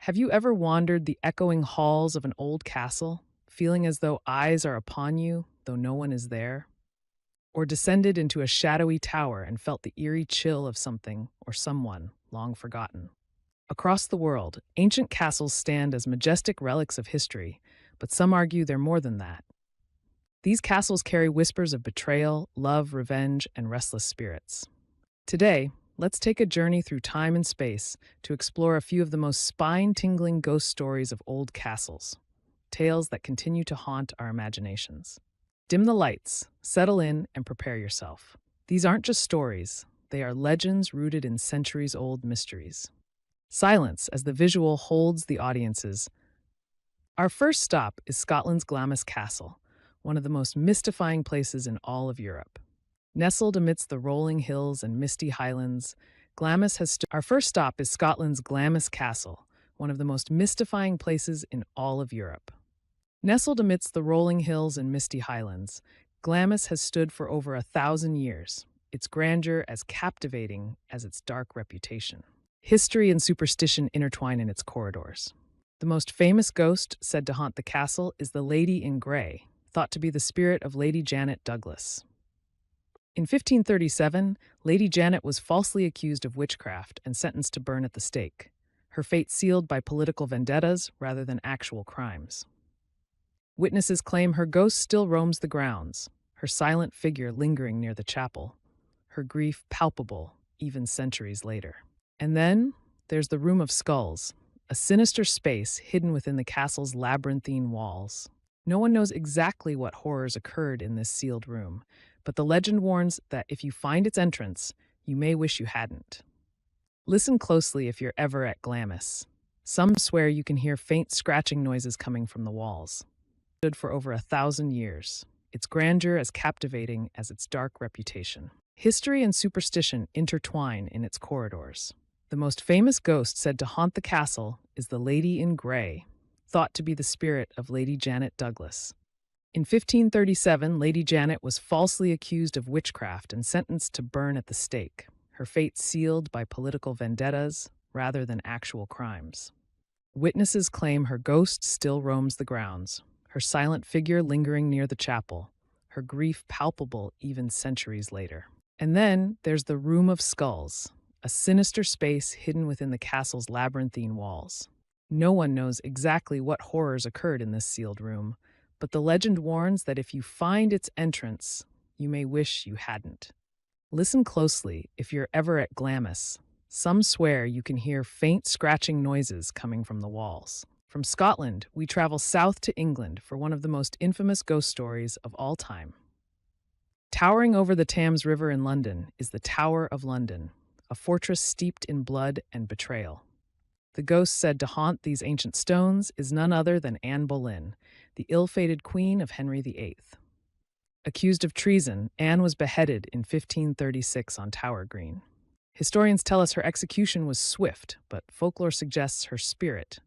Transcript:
Have you ever wandered the echoing halls of an old castle, feeling as though eyes are upon you, though no one is there? Or descended into a shadowy tower and felt the eerie chill of something or someone long forgotten? Across the world, ancient castles stand as majestic relics of history, but some argue they're more than that. These castles carry whispers of betrayal, love, revenge, and restless spirits. Today, let's take a journey through time and space to explore a few of the most spine tingling ghost stories of old castles, tales that continue to haunt our imaginations. Dim the lights, settle in, and prepare yourself. These aren't just stories, they are legends rooted in centuries old mysteries. Silence as the visual holds the audiences. Our first stop is Scotland's Glamis Castle, one of the most mystifying places in all of Europe. Nestled amidst the rolling hills and misty highlands, Glamis has Our first stop is Scotland's Glamis Castle, one of the most mystifying places in all of Europe. Nestled amidst the rolling hills and misty highlands, Glamis has stood for over 1,000 years, its grandeur as captivating as its dark reputation. History and superstition intertwine in its corridors. The most famous ghost said to haunt the castle is the Lady in Grey, thought to be the spirit of Lady Janet Douglas. In 1537, Lady Janet was falsely accused of witchcraft and sentenced to burn at the stake, her fate sealed by political vendettas rather than actual crimes. Witnesses claim her ghost still roams the grounds, her silent figure lingering near the chapel, her grief palpable even centuries later. And then there's the Room of Skulls, a sinister space hidden within the castle's labyrinthine walls. No one knows exactly what horrors occurred in this sealed room, but the legend warns that if you find its entrance, you may wish you hadn't. Listen closely if you're ever at Glamis. Some swear you can hear faint scratching noises coming from the walls. Stood for over 1,000 years, its grandeur as captivating as its dark reputation. History and superstition intertwine in its corridors. The most famous ghost said to haunt the castle is the Lady in Grey, thought to be the spirit of Lady Janet Douglas. In 1537, Lady Janet was falsely accused of witchcraft and sentenced to burn at the stake, her fate sealed by political vendettas rather than actual crimes. Witnesses claim her ghost still roams the grounds, her silent figure lingering near the chapel, her grief palpable even centuries later. And then there's the Room of Skulls, a sinister space hidden within the castle's labyrinthine walls. No one knows exactly what horrors occurred in this sealed room, but the legend warns that if you find its entrance, you may wish you hadn't. Listen closely if you're ever at Glamis. Some swear you can hear faint scratching noises coming from the walls. From Scotland, we travel south to England for one of the most infamous ghost stories of all time. Towering over the Thames River in London is the Tower of London, a fortress steeped in blood and betrayal. The ghost said to haunt these ancient stones is none other than Anne Boleyn, the ill-fated queen of Henry VIII. Accused of treason, Anne was beheaded in 1536 on Tower Green. Historians tell us her execution was swift, but folklore suggests her spirit,